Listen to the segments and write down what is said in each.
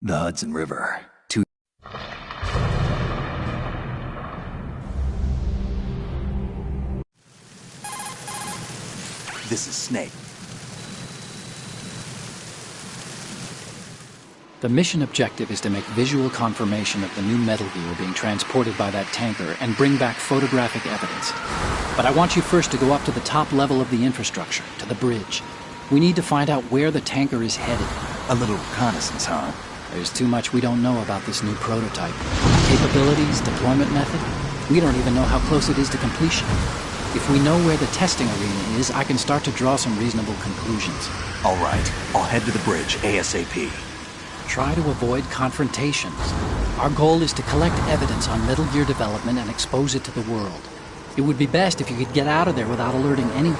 The Hudson River. This is Snake. The mission objective is to make visual confirmation of the new Metal Gear being transported by that tanker and bring back photographic evidence. But I want you first to go up to the top level of the infrastructure, to the bridge. We need to find out where the tanker is headed. A little reconnaissance, huh? There's too much we don't know about this new prototype. Capabilities, deployment method. We don't even know how close it is to completion. If we know where the testing arena is, I can start to draw some reasonable conclusions. All right, I'll head to the bridge ASAP. Try to avoid confrontations. Our goal is to collect evidence on Metal Gear development and expose it to the world. It would be best if you could get out of there without alerting anyone.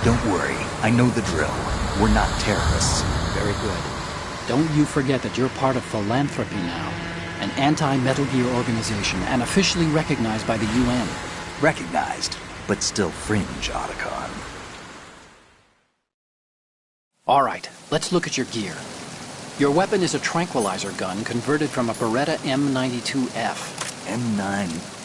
Don't worry, I know the drill. We're not terrorists. Very good. Don't you forget that you're part of Philanthropy now, an anti-Metal Gear organization and officially recognized by the UN. Recognized, but still fringe, Otacon. All right, let's look at your gear. Your weapon is a tranquilizer gun converted from a Beretta M92F. M9...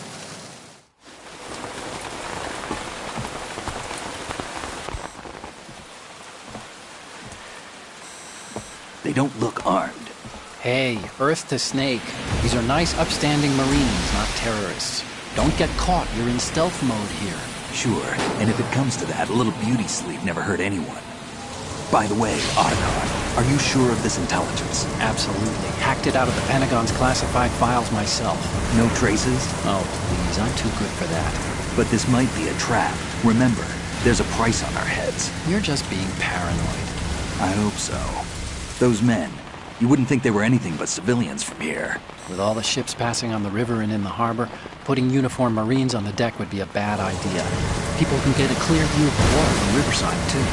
They don't look armed. Hey, Earth to Snake. These are nice, upstanding Marines, not terrorists. Don't get caught. You're in stealth mode here. Sure, and if it comes to that, a little beauty sleep never hurt anyone. By the way, Otacon, are you sure of this intelligence? Absolutely. Hacked it out of the Pentagon's classified files myself. No traces? Oh, please. I'm too good for that. But this might be a trap. Remember, there's a price on our heads. You're just being paranoid. I hope so. Those men, you wouldn't think they were anything but civilians from here. With all the ships passing on the river and in the harbor, putting uniformed Marines on the deck would be a bad idea. People can get a clear view of the water from Riverside, too.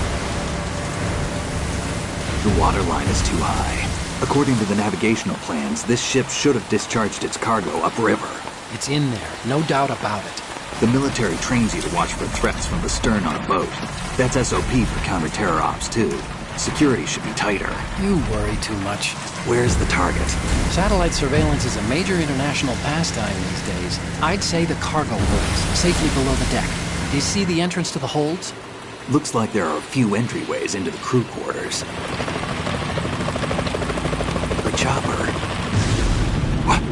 The water line is too high. According to the navigational plans, this ship should have discharged its cargo upriver. It's in there, no doubt about it. The military trains you to watch for threats from the stern on a boat. That's SOP for counter-terror ops, too. Security should be tighter. You worry too much. Where's the target? Satellite surveillance is a major international pastime these days. I'd say the cargo holds, safely below the deck. Do you see the entrance to the holds? Looks like there are a few entryways into the crew quarters. The chopper. What?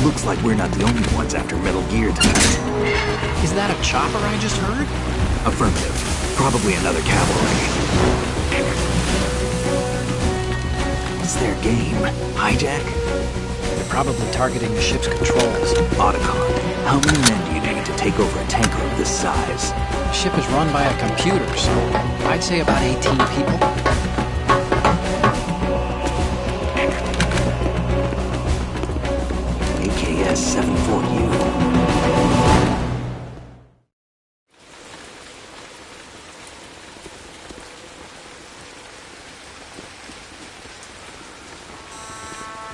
Looks like we're not the only ones after Metal Gear tonight. Is that a chopper I just heard? Affirmative. Probably another cavalry. What's their game? Hijack? They're probably targeting the ship's controls. Otacon, how many men do you need to take over a tanker of this size? The ship is run by a computer, so I'd say about 18 people. AKS 74U.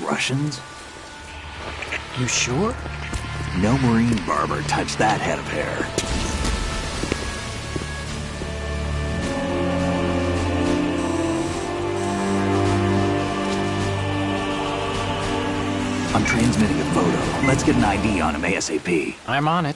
Russians? You sure? No Marine barber touched that head of hair. I'm transmitting a photo. Let's get an ID on him ASAP. I'm on it.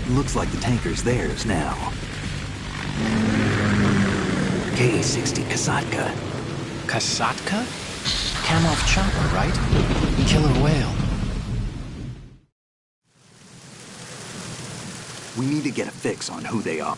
Looks like the tanker's theirs now. Ka-60 Kasatka. Kasatka? Kamov chopper, right? Killer whale. We need to get a fix on who they are.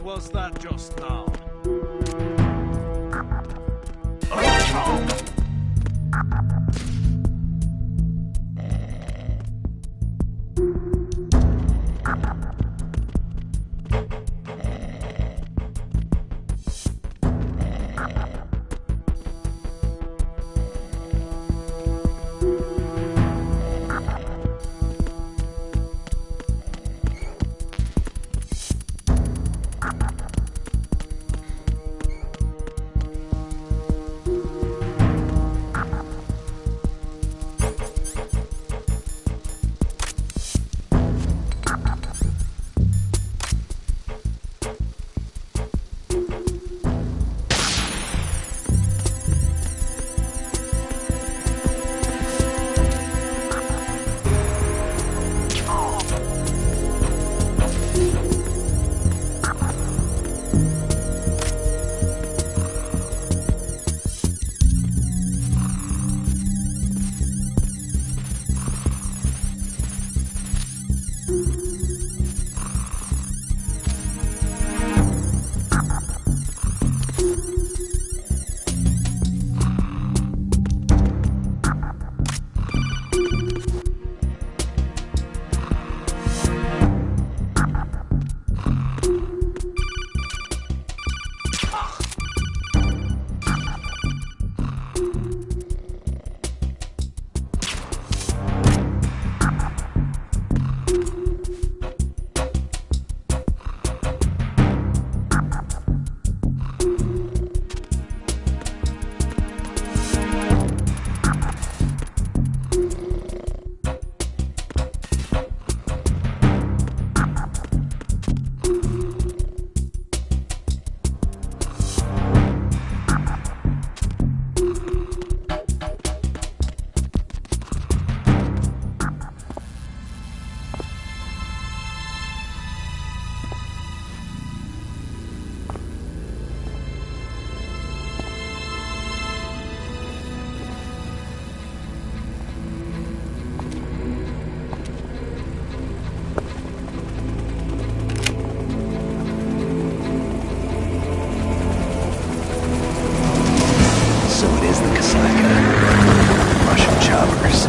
Was that just now? So it is the Kasaka. Russian choppers.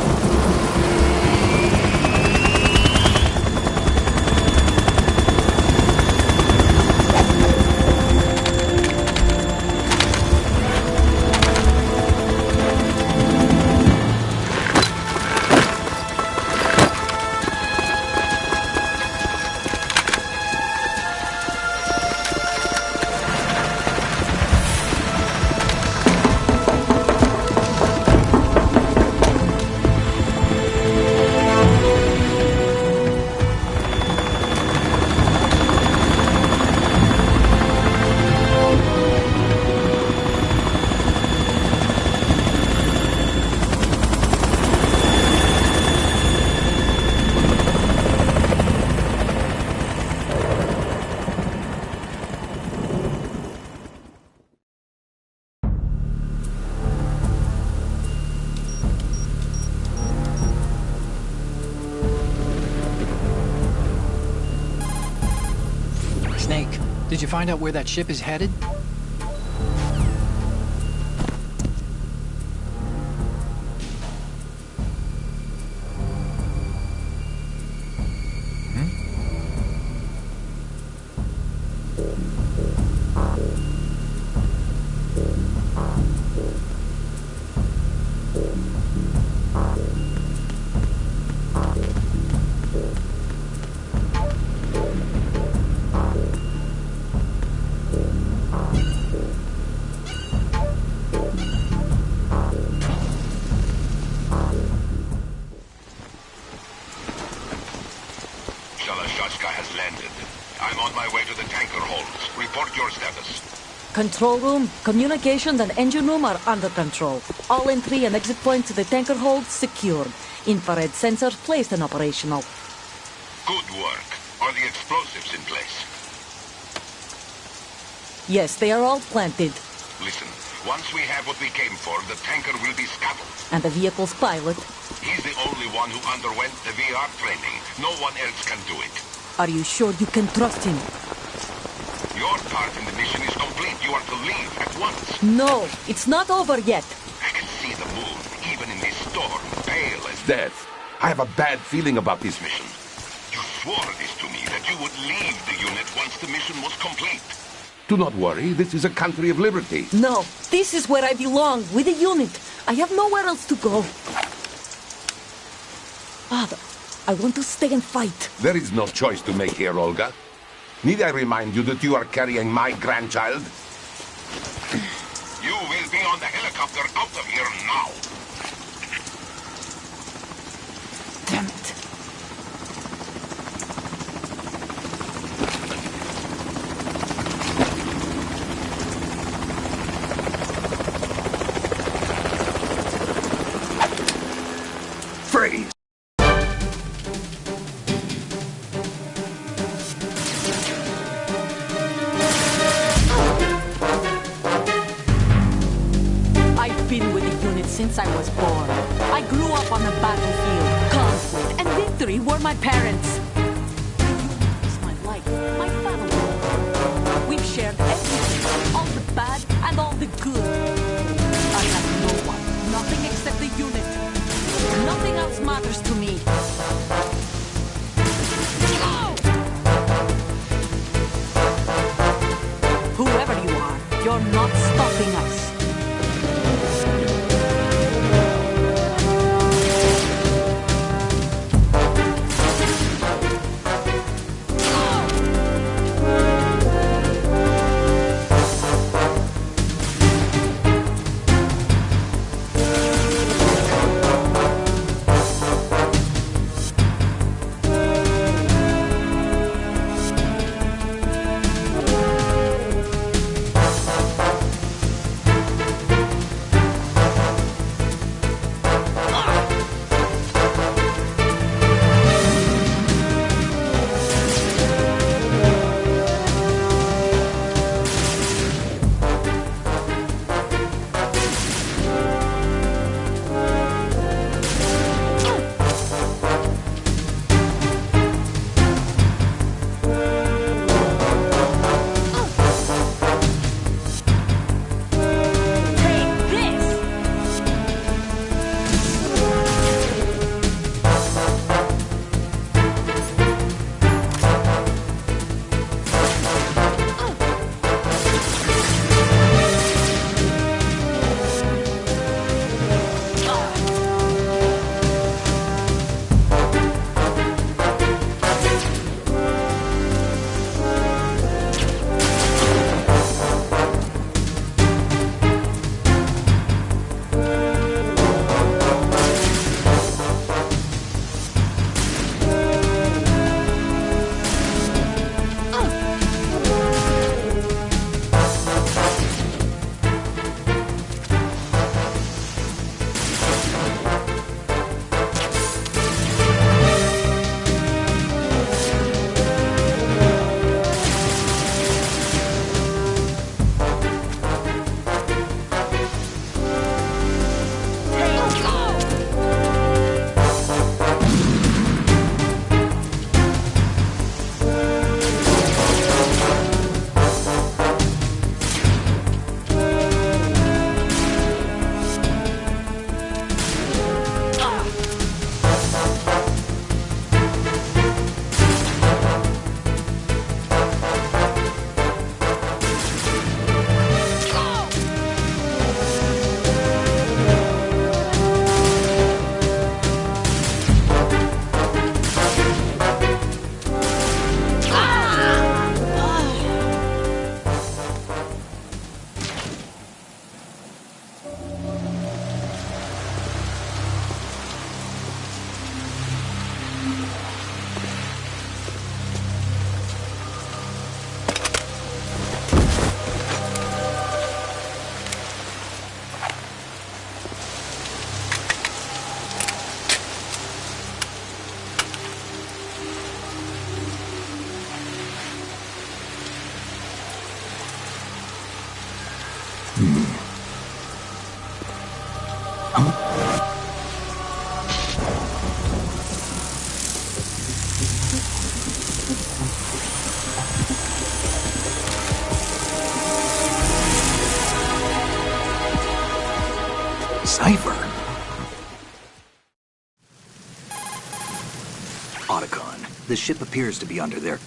Snake, did you find out where that ship is headed? has landed. I'm on my way to the tanker holds. Report your status. Control room, communications and engine room are under control. All entry and exit points to the tanker holds secured. Infrared sensors placed and operational. Good work. Are the explosives in place? Yes, they are all planted. Listen, once we have what we came for, the tanker will be scuttled. And the vehicle's pilot? He's the only one who underwent the VR training. No one else can do it. Are you sure you can trust him? Your part in the mission is complete. You are to leave at once. No, it's not over yet. I can see the moon, even in this storm, pale as death. I have a bad feeling about this mission. You swore this to me, that you would leave the unit once the mission was complete. Do not worry, this is a country of liberty. No, this is where I belong, with the unit. I have nowhere else to go. Father, I want to stay and fight. There is no choice to make here, Olga. Need I remind you that you are carrying my grandchild? You will be on the helicopter out of here now. Damn it. Freeze! I've been with the unit since I was born. I grew up on the battlefield. Conflict and victory were my parents. It's my life, my family. We've shared everything, all the bad and all the good. I have no one, nothing except the unit. Nothing else matters to me. Oh! Whoever you are, you're not stopping us. Cipher. Otacon. The ship appears to be under there.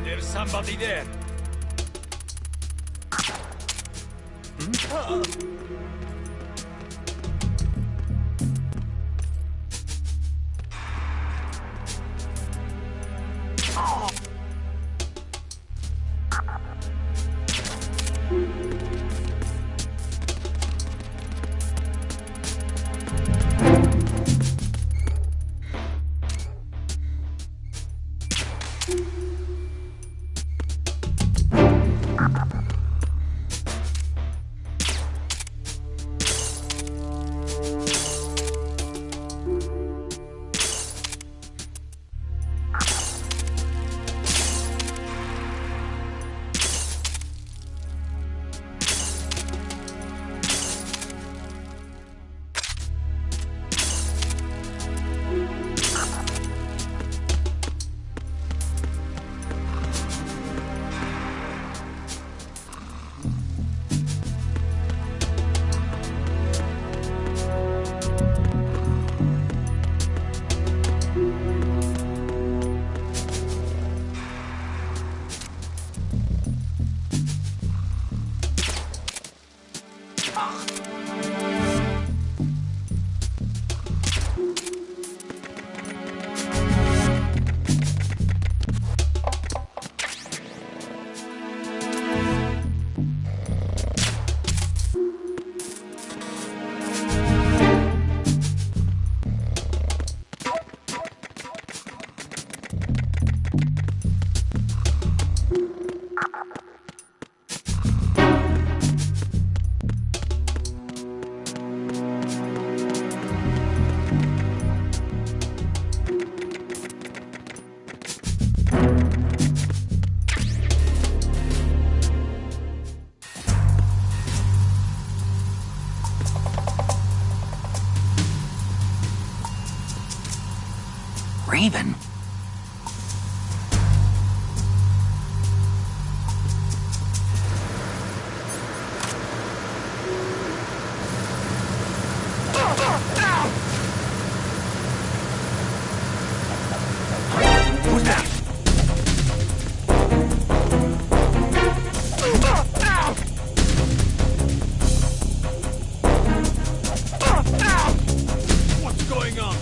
There's somebody there. Raven? Who's that? What's going on?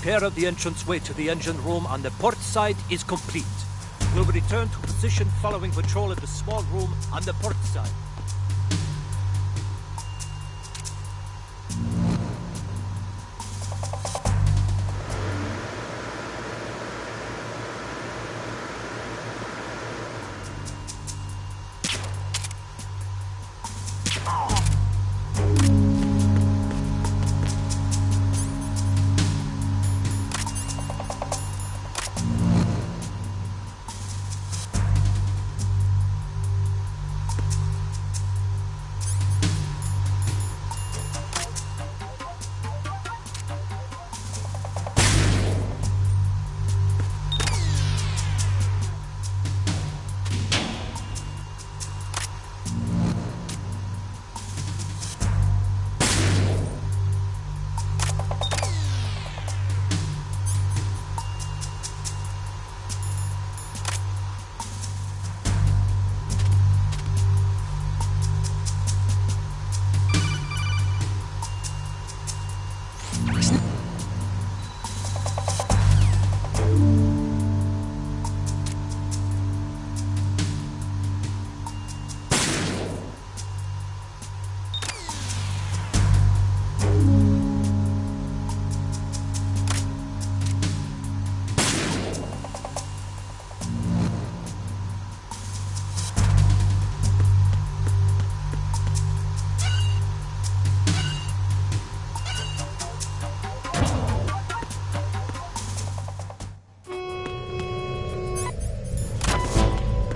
Repair of the entranceway to the engine room on the port side is complete. We'll return to position following patrol of the small room on the port side.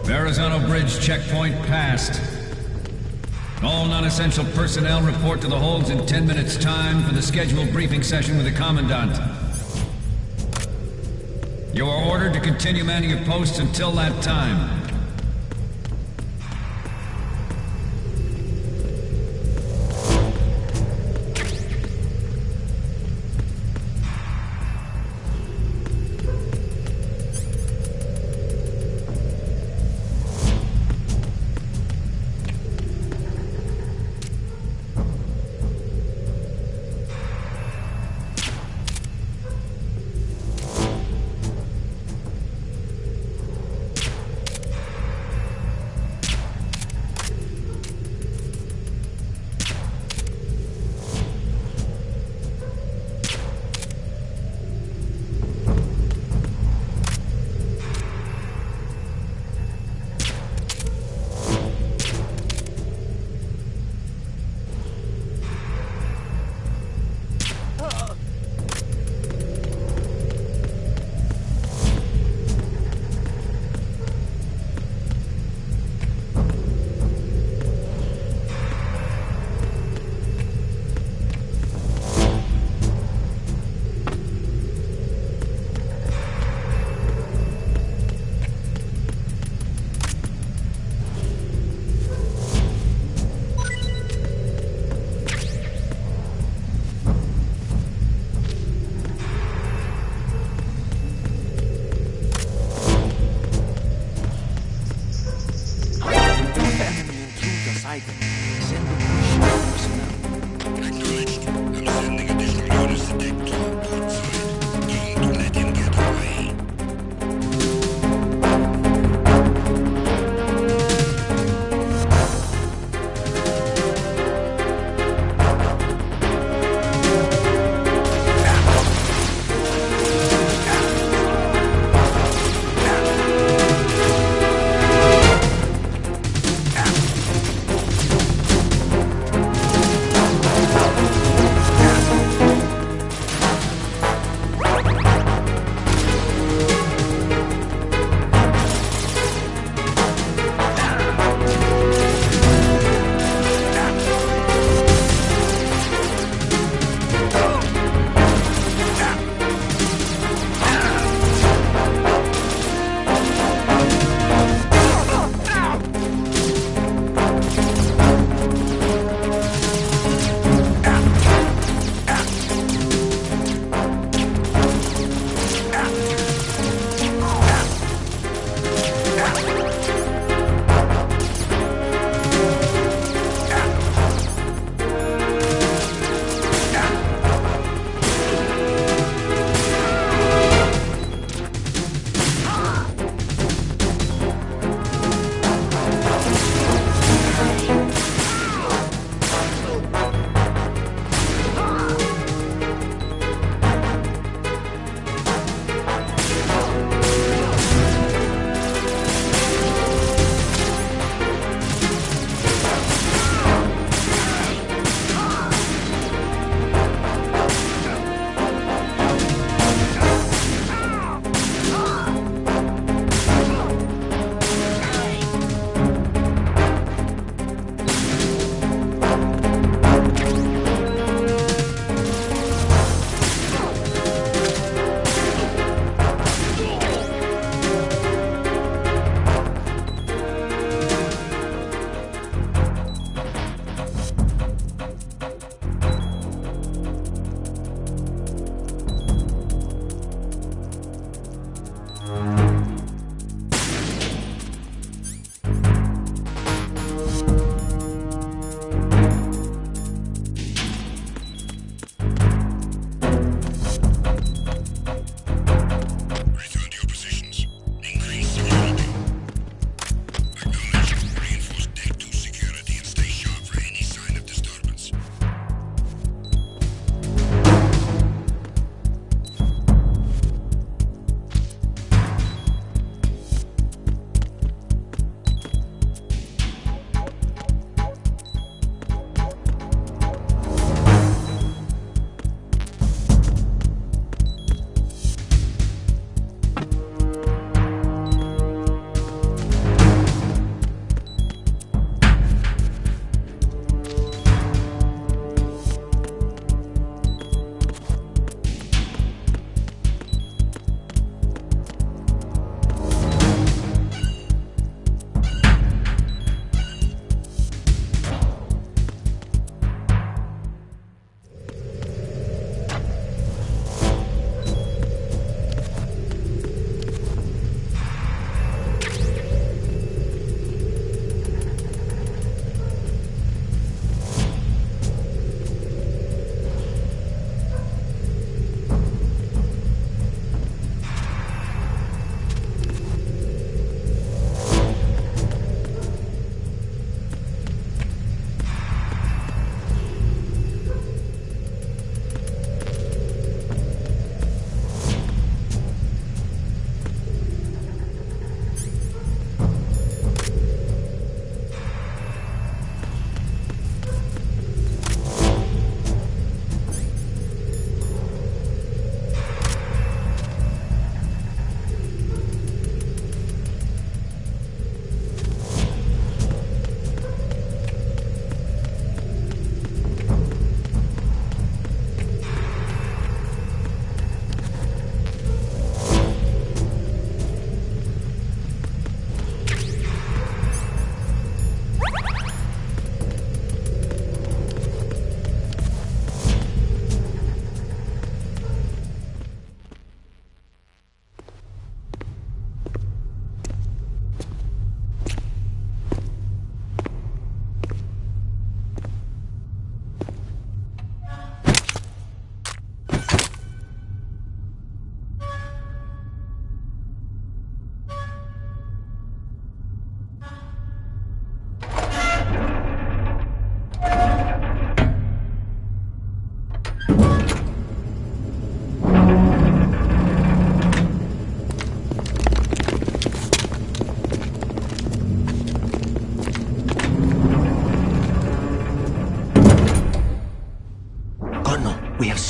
Verrazano Bridge checkpoint passed. All non-essential personnel report to the holds in 10 minutes' time for the scheduled briefing session with the Commandant. You are ordered to continue manning your posts until that time.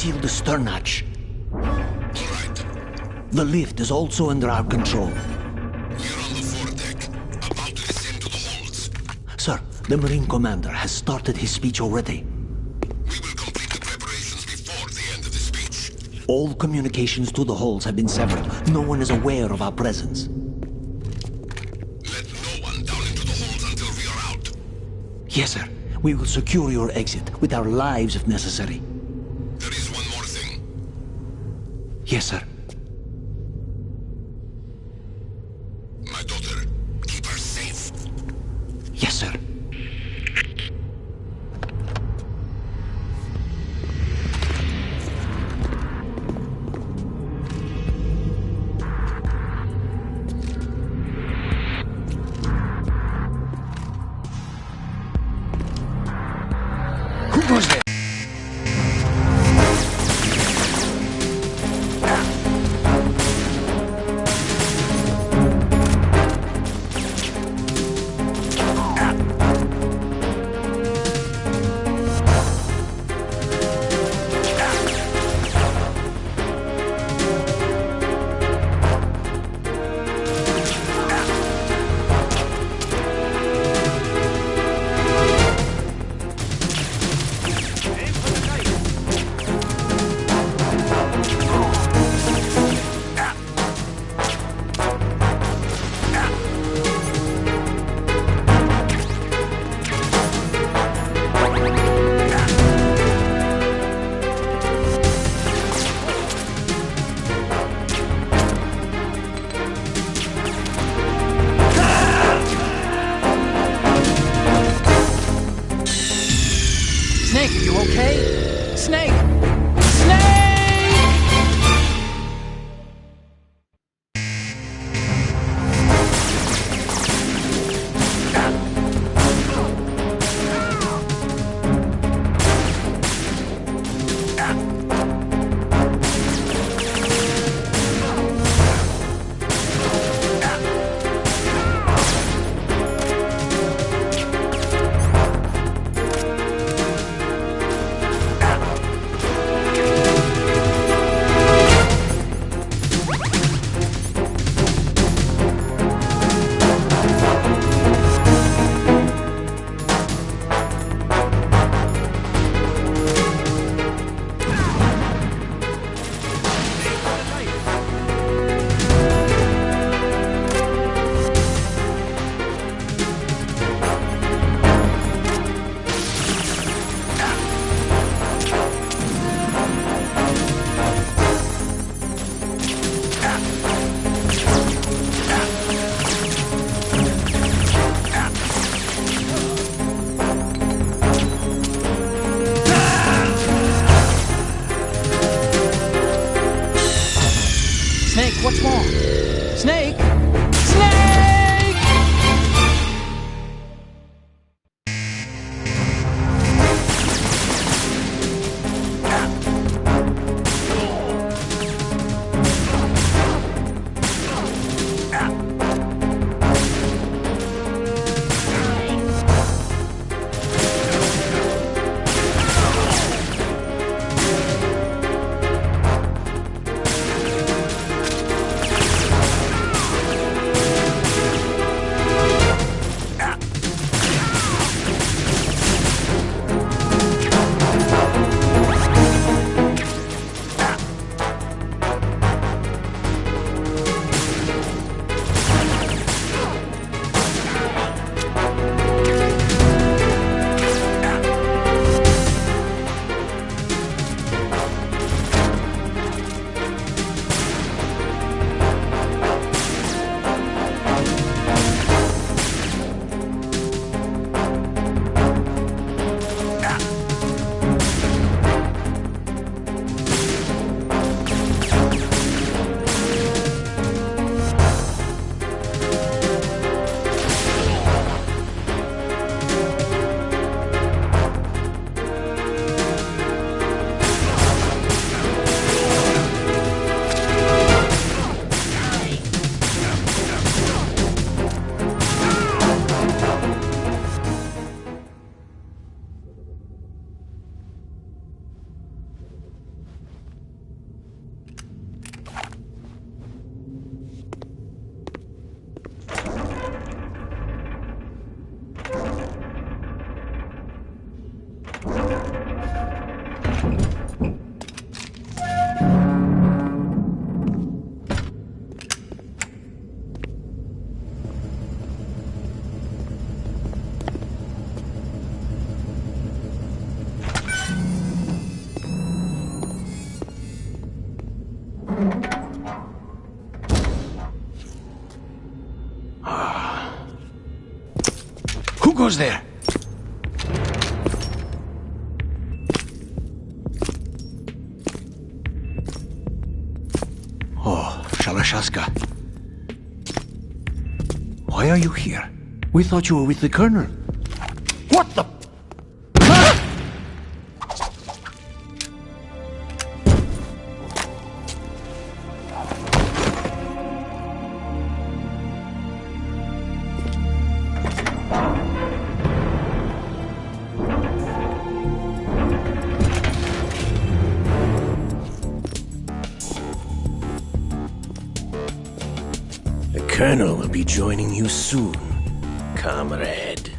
seal the stern hatch. All right. The lift is also under our control. We're on the foredeck, about to descend to the holds. Sir, the Marine Commander has started his speech already. We will complete the preparations before the end of the speech. All communications to the holds have been severed. No one is aware of our presence. Let no one down into the holds until we are out. Yes, sir. We will secure your exit with our lives if necessary. There is one more thing. Yes, sir. My daughter, keep her safe. Yes, sir. Who goes there? Snake, are you okay? Snake! Snake! Who goes there? Oh, Shalashaska. Why are you here? We thought you were with the Colonel. What the... The Colonel will be joining you soon, comrade.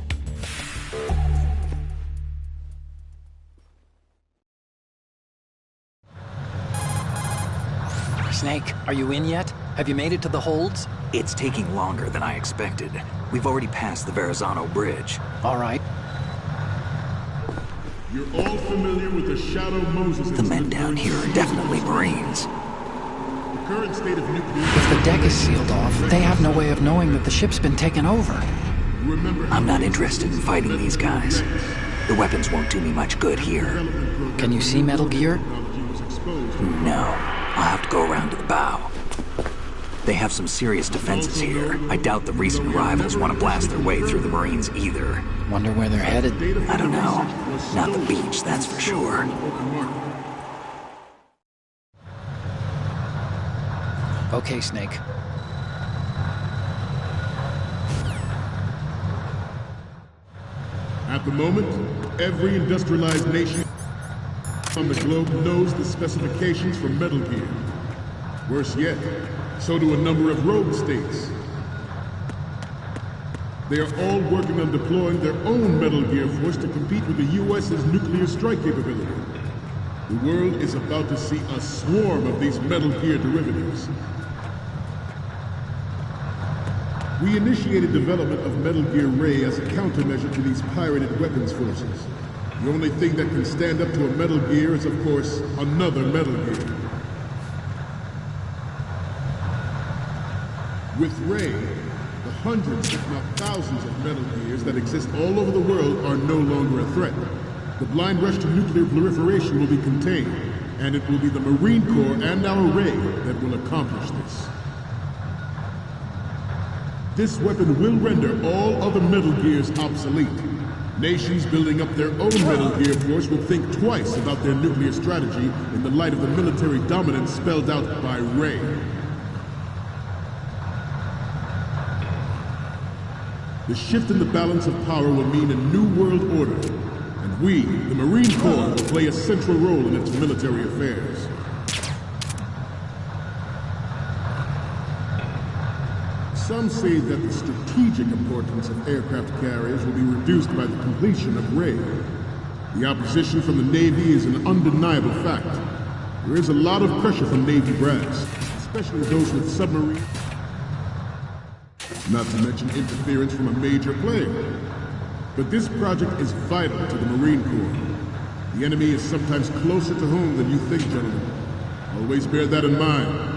Snake, are you in yet? Have you made it to the holds? It's taking longer than I expected. We've already passed the Verrazano Bridge. All right. You're all familiar with the Shadow Moses The men down here are definitely Marines. The current state of nuclear... If the deck is sealed off, they have no way of knowing that the ship's been taken over. I'm not interested in fighting these guys. The weapons won't do me much good here. Can you see Metal Gear? No. I'll have to go around to the bow. They have some serious defenses here. I doubt the recent arrivals want to blast their way through the Marines either. Wonder where they're headed. I don't know. Not the beach, that's for sure. Okay, Snake. At the moment, every industrialized nation on the globe knows the specifications for Metal Gear. Worse yet, so do a number of rogue states. They are all working on deploying their own Metal Gear force to compete with the U.S.'s nuclear strike capability. The world is about to see a swarm of these Metal Gear derivatives. We initiated development of Metal Gear Ray as a countermeasure to these pirated weapons forces. The only thing that can stand up to a Metal Gear is, of course, another Metal Gear. With Ray, the hundreds, if not thousands of Metal Gears that exist all over the world are no longer a threat. The blind rush to nuclear proliferation will be contained, and it will be the Marine Corps and our Ray that will accomplish this. This weapon will render all other Metal Gears obsolete. Nations building up their own Metal Gear force will think twice about their nuclear strategy in the light of the military dominance spelled out by Ray. The shift in the balance of power will mean a new world order, and we, the Marine Corps, will play a central role in its military affairs. Some say that the strategic importance of aircraft carriers will be reduced by the completion of Ray. The opposition from the Navy is an undeniable fact. There is a lot of pressure from Navy brass, especially those with submarines. Not to mention interference from a major player. But this project is vital to the Marine Corps. The enemy is sometimes closer to home than you think, gentlemen. Always bear that in mind.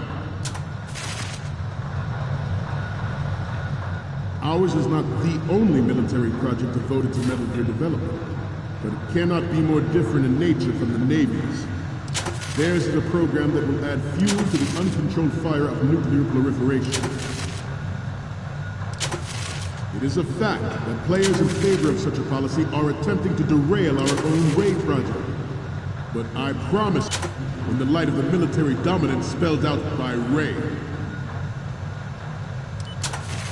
Ours is not the only military project devoted to Metal Gear development, but it cannot be more different in nature from the Navy's. Theirs is a program that will add fuel to the uncontrolled fire of nuclear proliferation. It is a fact that players in favor of such a policy are attempting to derail our own Ray project. But I promise, in the light of the military dominance spelled out by Ray,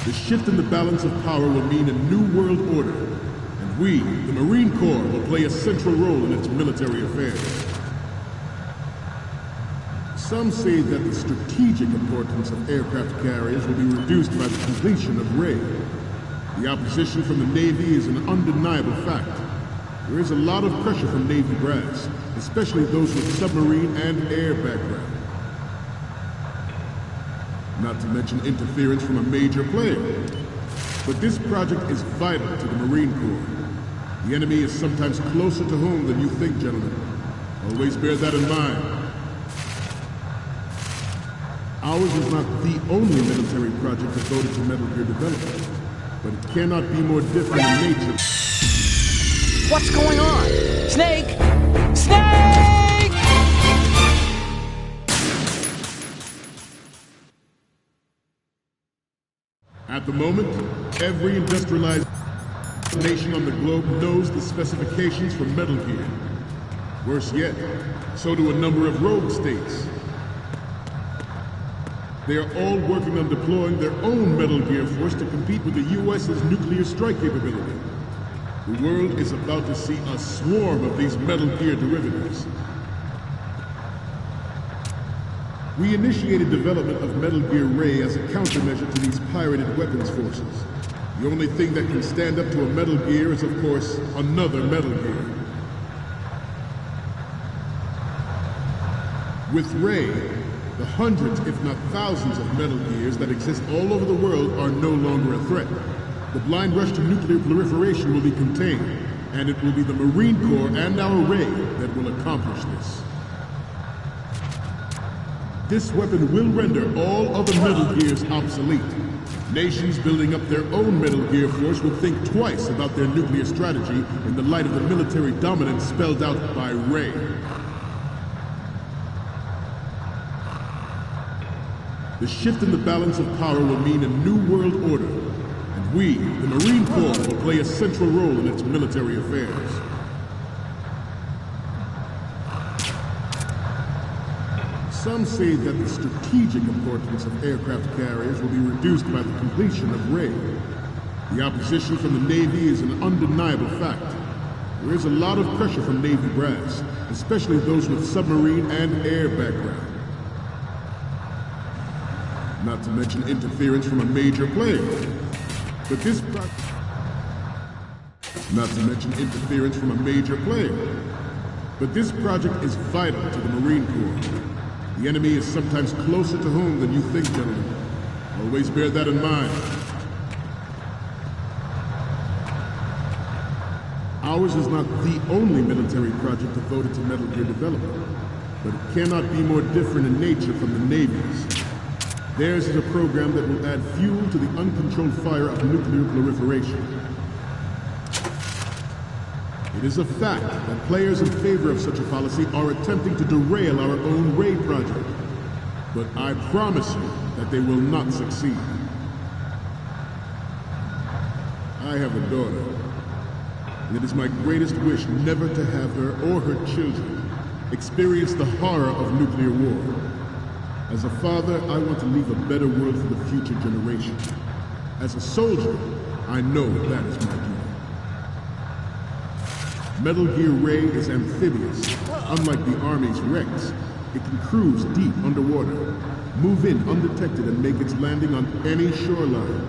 the shift in the balance of power will mean a new world order, and we, the Marine Corps, will play a central role in its military affairs. Some say that the strategic importance of aircraft carriers will be reduced by the completion of Ray. The opposition from the Navy is an undeniable fact. There is a lot of pressure from Navy brass, especially those with submarine and air background. Not to mention interference from a major player. But this project is vital to the Marine Corps. The enemy is sometimes closer to home than you think, gentlemen. Always bear that in mind. Ours is not the only military project devoted to Metal Gear development, but it cannot be more different in nature. What's going on? Snake! Snake! At the moment, every industrialized nation on the globe knows the specifications for Metal Gear. Worse yet, so do a number of rogue states. They are all working on deploying their own Metal Gear force to compete with the U.S.'s nuclear strike capability. The world is about to see a swarm of these Metal Gear derivatives. We initiated development of Metal Gear Ray as a countermeasure to these pirated weapons forces. The only thing that can stand up to a Metal Gear is, of course, another Metal Gear. With Ray, the hundreds, if not thousands, of Metal Gears that exist all over the world are no longer a threat. The blind rush to nuclear proliferation will be contained, and it will be the Marine Corps and our Ray that will accomplish this. This weapon will render all other Metal Gears obsolete. Nations building up their own Metal Gear force will think twice about their nuclear strategy in the light of the military dominance spelled out by Ray. The shift in the balance of power will mean a new world order, and we, the Marine Corps, will play a central role in its military affairs. Some say that the strategic importance of aircraft carriers will be reduced by the completion of Ray. The opposition from the Navy is an undeniable fact. There is a lot of pressure from Navy brass, especially those with submarine and air background. Not to mention interference from a major player. But this project is vital to the Marine Corps. The enemy is sometimes closer to home than you think, gentlemen. Always bear that in mind. Ours is not the only military project devoted to Metal Gear development, but it cannot be more different in nature from the Navy's. Theirs is a program that will add fuel to the uncontrolled fire of nuclear proliferation. It is a fact that players in favor of such a policy are attempting to derail our own Ray project. But I promise you that they will not succeed. I have a daughter, and it is my greatest wish never to have her or her children experience the horror of nuclear war. As a father, I want to leave a better world for the future generation. As a soldier, I know that is my duty. Metal Gear Ray is amphibious. Unlike the Army's Rex, it can cruise deep underwater, move in undetected, and make its landing on any shoreline.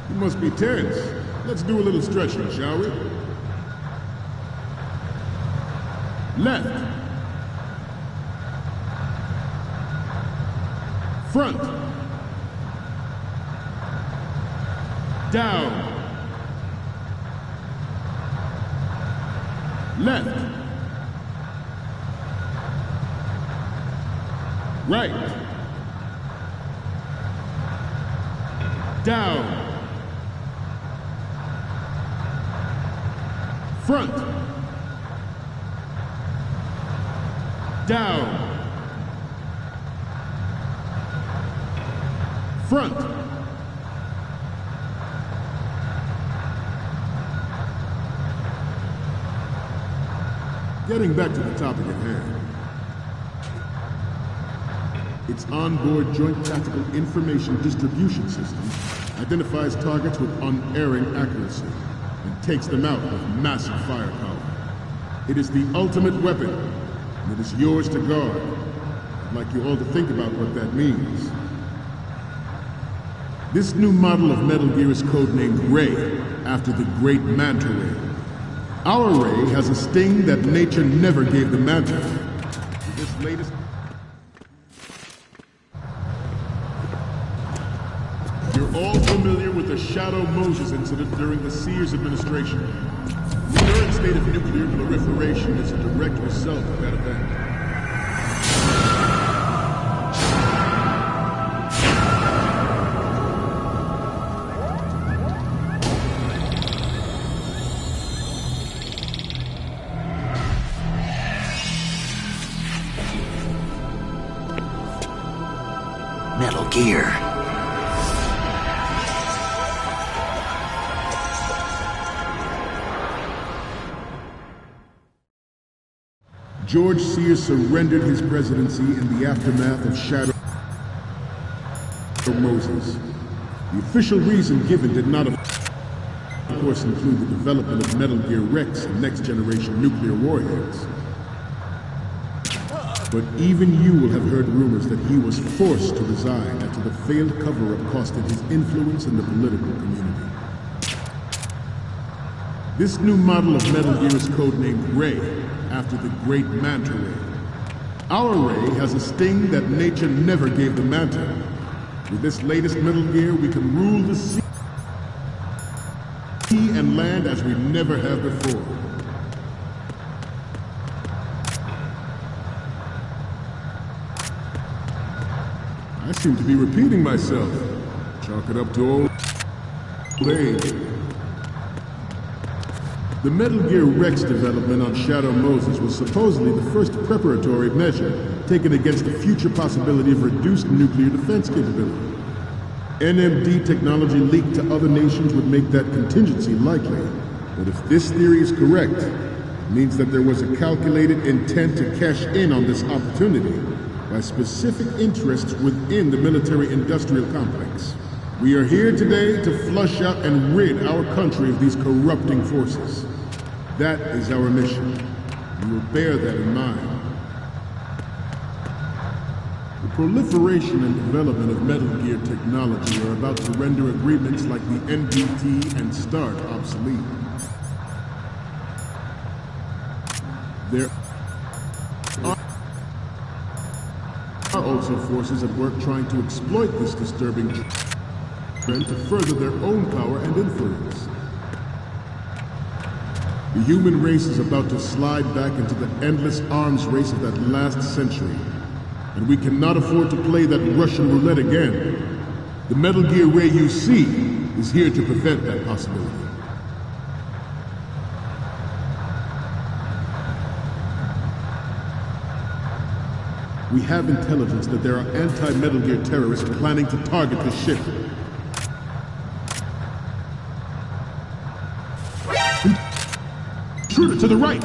You must be tense. Let's do a little stretching, shall we? Left. Front. Down. Left. Right. Down. Front. Down. Front. Getting back to the topic at hand. Its onboard Joint Tactical Information Distribution System identifies targets with unerring accuracy and takes them out with massive firepower. It is the ultimate weapon, and it is yours to guard. I'd like you all to think about what that means. This new model of Metal Gear is codenamed Ray, after the great Manta Ray. Our Ray has a sting that nature never gave the Manta. This latest... You're all familiar with the Shadow Moses incident during the Sears administration. The current state of nuclear proliferation is a direct result of that event. Metal Gear. George Sears surrendered his presidency in the aftermath of Shadow Moses. The official reason given did not, of course, include the development of Metal Gear Rex and next-generation nuclear warheads. But even you will have heard rumors that he was forced to resign after the failed cover-up costed his influence in the political community. This new model of Metal Gear is codenamed Ray, after the great Manta Ray. Our Ray has a sting that nature never gave the Manta. With this latest Metal Gear, we can rule the sea and land as we never have before. I seem to be repeating myself. Chalk it up to old age. The Metal Gear Rex development on Shadow Moses was supposedly the first preparatory measure taken against the future possibility of reduced nuclear defense capability. NMD technology leaked to other nations would make that contingency likely. But if this theory is correct, it means that there was a calculated intent to cash in on this opportunity by specific interests within the military-industrial complex. We are here today to flush out and rid our country of these corrupting forces. That is our mission. We will bear that in mind. The proliferation and development of Metal Gear technology are about to render agreements like the NPT and START obsolete. There are also forces at work trying to exploit this disturbing trend to further their own power and influence. The human race is about to slide back into the endless arms race of that last century, and we cannot afford to play that Russian roulette again. The Metal Gear Ray you see is here to prevent that possibility. We have intelligence that there are anti-Metal Gear terrorists planning to target the ship. Intruder to the right!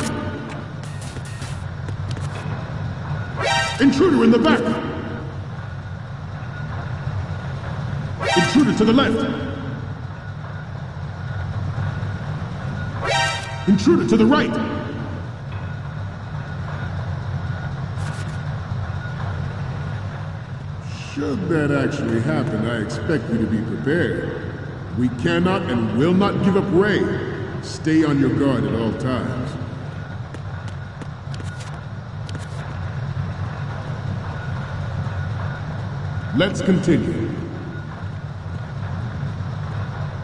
Intruder in the back! Intruder to the left! Intruder to the right! Should that actually happen, I expect you to be prepared. We cannot and will not give up Ray. Stay on your guard at all times. Let's continue.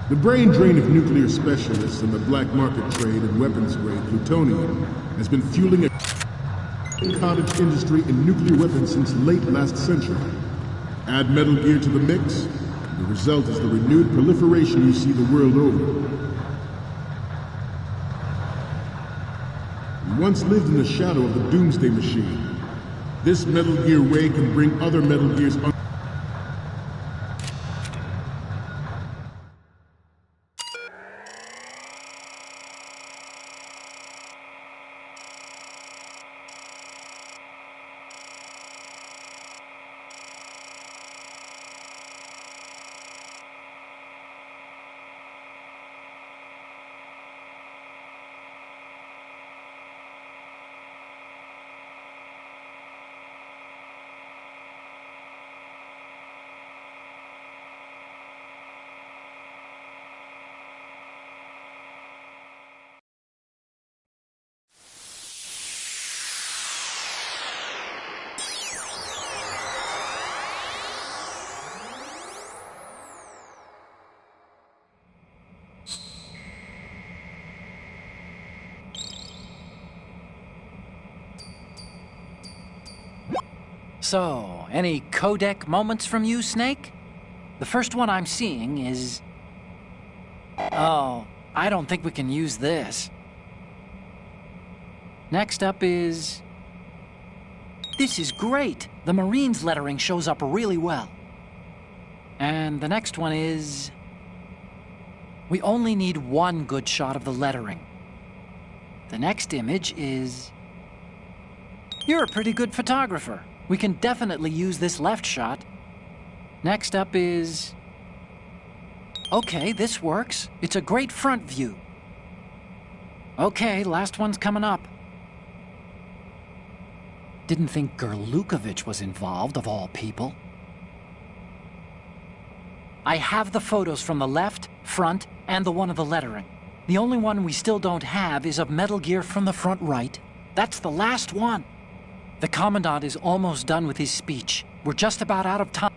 The brain drain of nuclear specialists and the black market trade in weapons-grade plutonium has been fueling a cottage industry in nuclear weapons since late last century. Add Metal Gear to the mix, the result is the renewed proliferation you see the world over. We once lived in the shadow of the Doomsday Machine. This Metal Gear Ray can bring other Metal Gears under So, any codec moments from you, Snake? The first one I'm seeing is... Oh, I don't think we can use this. Next up is... This is great! The Marines lettering shows up really well. And the next one is... We only need one good shot of the lettering. The next image is... You're a pretty good photographer. We can definitely use this left shot. Next up is... Okay, this works. It's a great front view. Okay, last one's coming up. Didn't think Gerlukovich was involved, of all people. I have the photos from the left, front, and the one of the lettering. The only one we still don't have is of Metal Gear from the front right. That's the last one. The Commandant is almost done with his speech. We're just about out of time.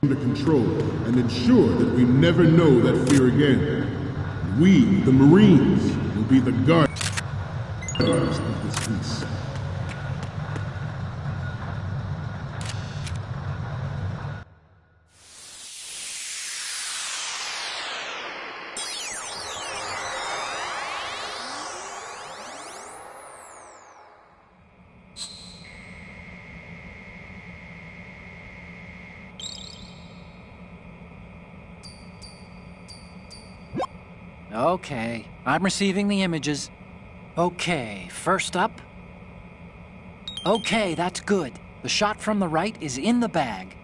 Under control and ensure that we never know that fear again. We, the Marines, will be the guardians of this peace. Okay, I'm receiving the images. Okay, first up. Okay, that's good. The shot from the right is in the bag.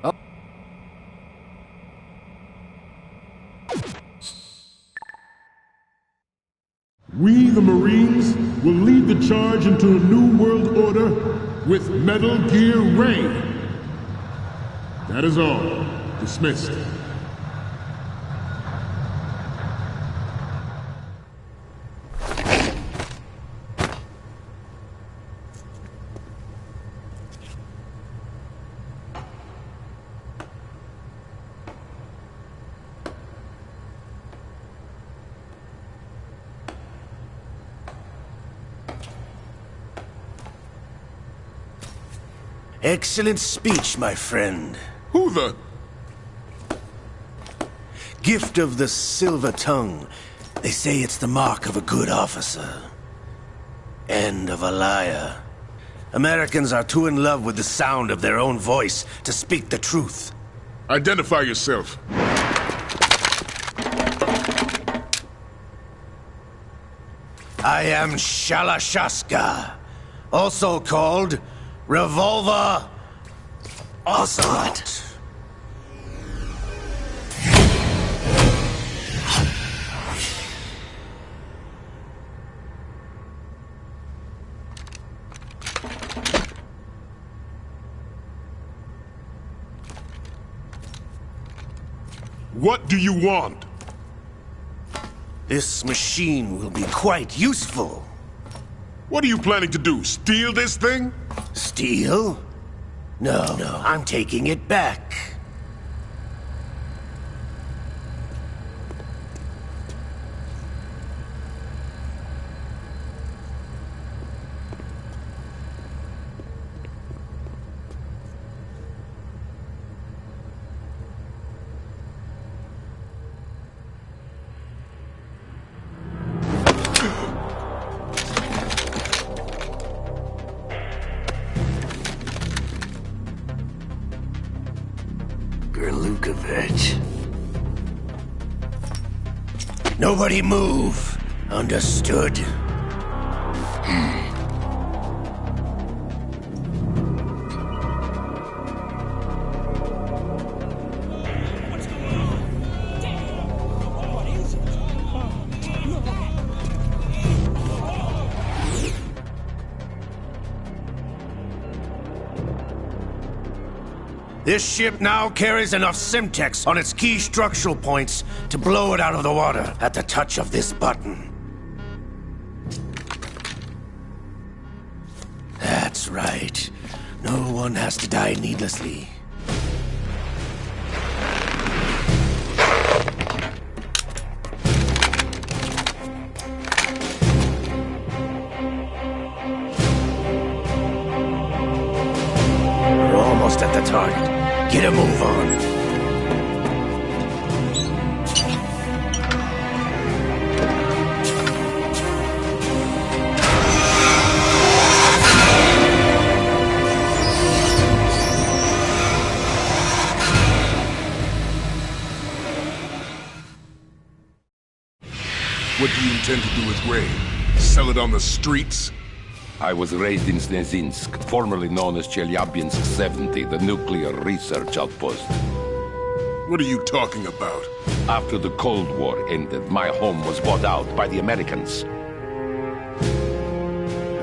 Oh. We, the Marines, will lead the charge into a new world order with Metal Gear Ray. That is all. Dismissed. Excellent speech, my friend. Who the... Gift of the silver tongue. They say it's the mark of a good officer. And of a liar. Americans are too in love with the sound of their own voice to speak the truth. Identify yourself. I am Shalashaska, also called Revolver Ocelot. What do you want? This machine will be quite useful. What are you planning to do? Steal this thing? Steal? No, I'm taking it back. Gerlukovich. Nobody move. Understood? This ship now carries enough Simtex on its key structural points to blow it out of the water at the touch of this button. That's right. No one has to die needlessly. Get a move on. What do you intend to do with Ray? Sell it on the streets? I was raised in Snezinsk, formerly known as Chelyabinsk 70, the nuclear research outpost. What are you talking about? After the Cold War ended, my home was bought out by the Americans.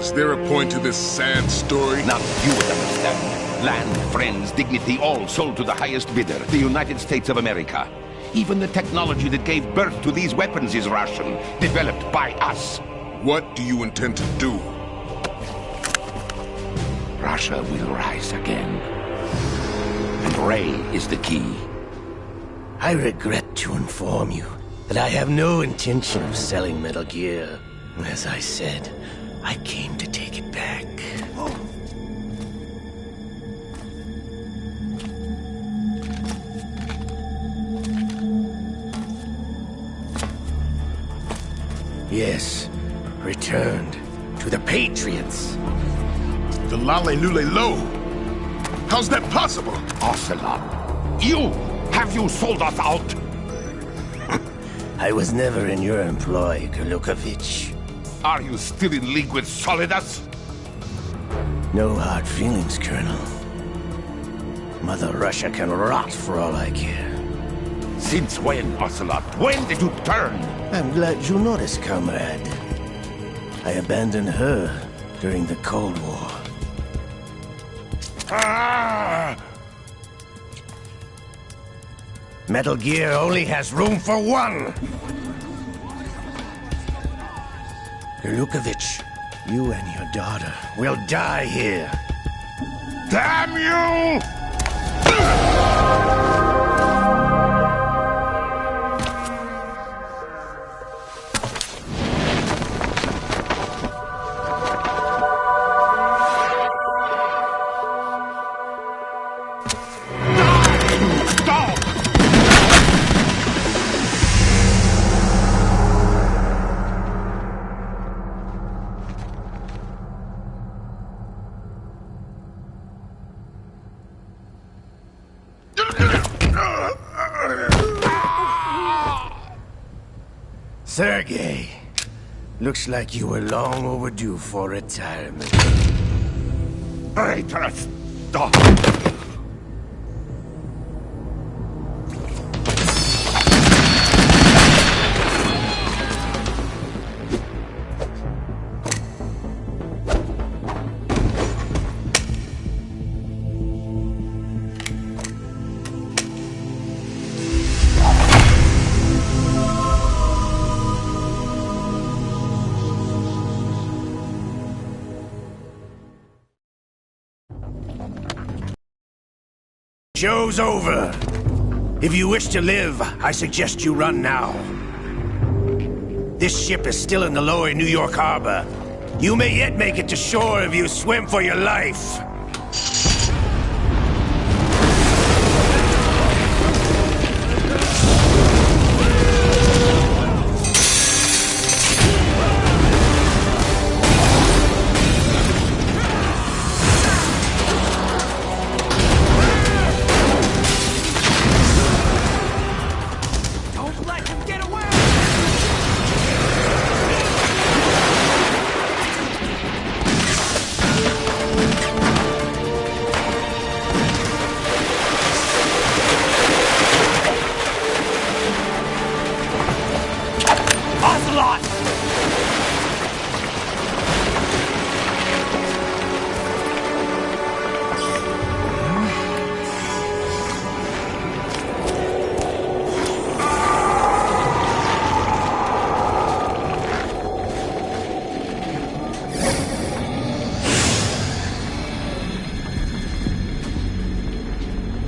Is there a point to this sad story? Now you would understand. Land, friends, dignity, all sold to the highest bidder, the United States of America. Even the technology that gave birth to these weapons is Russian, developed by us. What do you intend to do? Russia will rise again. And Ray is the key. I regret to inform you that I have no intention of selling Metal Gear. As I said, I came to take it back. Yes, returned to the Patriots. The Lale Lule Lo? How's that possible? Ocelot, you! Have you sold us out? I was never in your employ, Golukovich. Are you still in league with Solidus? No hard feelings, Colonel. Mother Russia can rot for all I care. Since when, Ocelot? When did you turn? I'm glad you noticed, comrade. I abandoned her during the Cold War. Ah! Metal Gear only has room for one! Golukovich, you and your daughter will die here. Damn you! Sergei, looks like you were long overdue for retirement. Traitorous dog! Show's over. If you wish to live, I suggest you run now. This ship is still in the lower New York harbor. You may yet make it to shore if you swim for your life.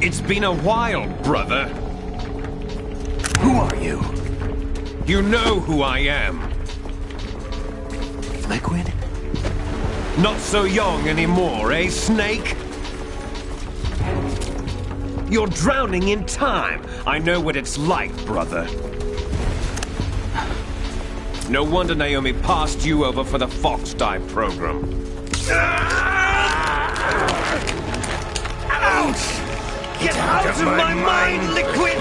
It's been a while, brother. Who are you? You know who I am. Liquid? Not so young anymore, eh, Snake? You're drowning in time. I know what it's like, brother. No wonder Naomi passed you over for the Fox Dive program. Ouch! Get out of my mind, Liquid!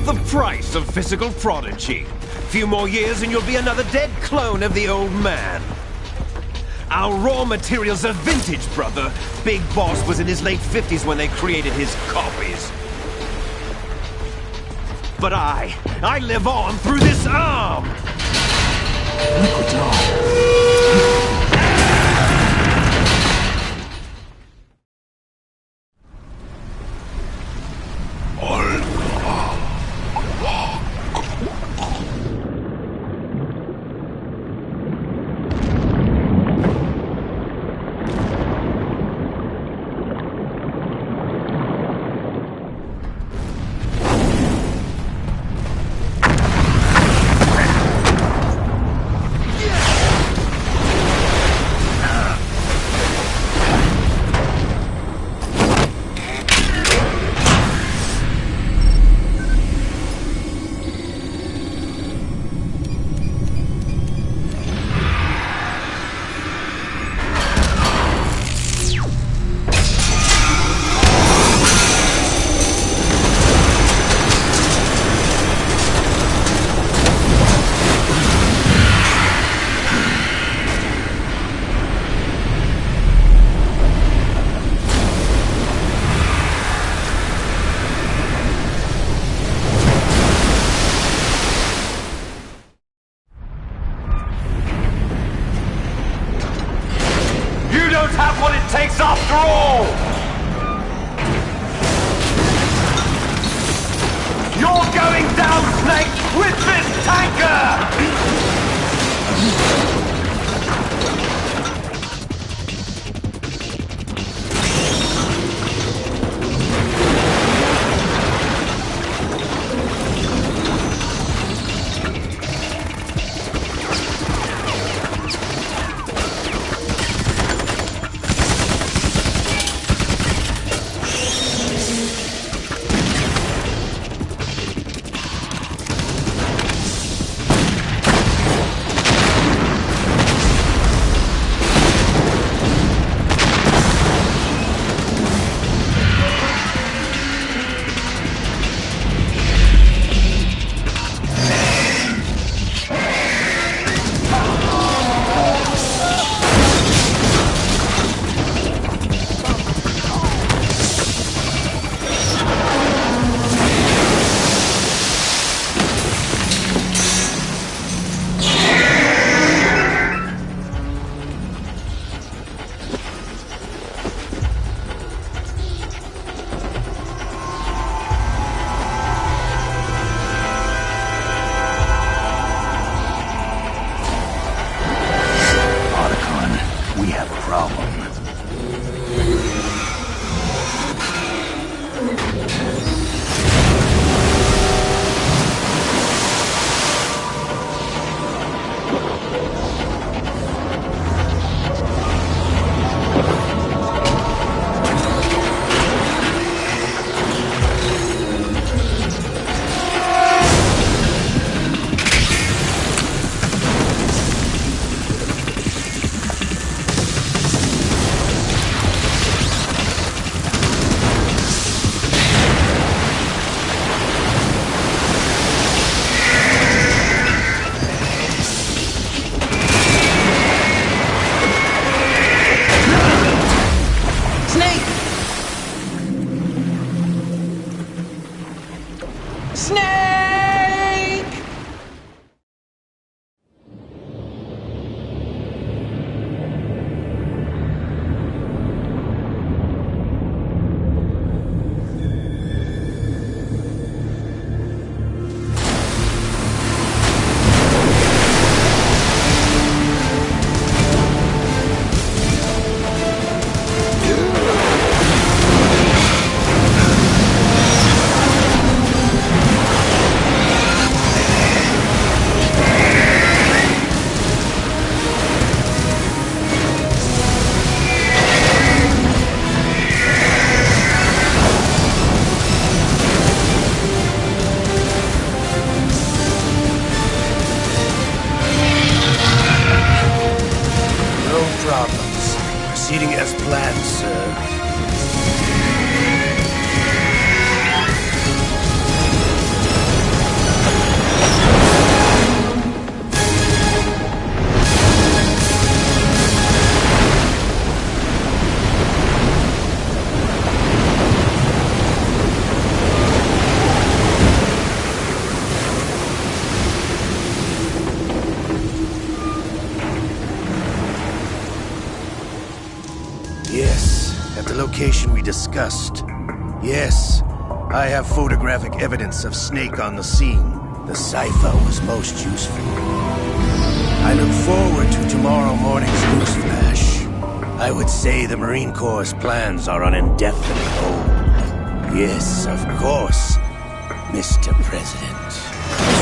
The price of physical prodigy. Few more years and you'll be another dead clone of the old man. Our raw materials are vintage, brother. Big Boss was in his late 50s when they created his copies. But I live on through this arm! Liquid's arm. After all! You're going down, Snake, with this tanker! proceeding as planned, sir. Yes, at the location we discussed. Yes, I have photographic evidence of Snake on the scene. The cipher was most useful. I look forward to tomorrow morning's news flash. I would say the Marine Corps' plans are on indefinite hold. Yes, of course, Mr. President.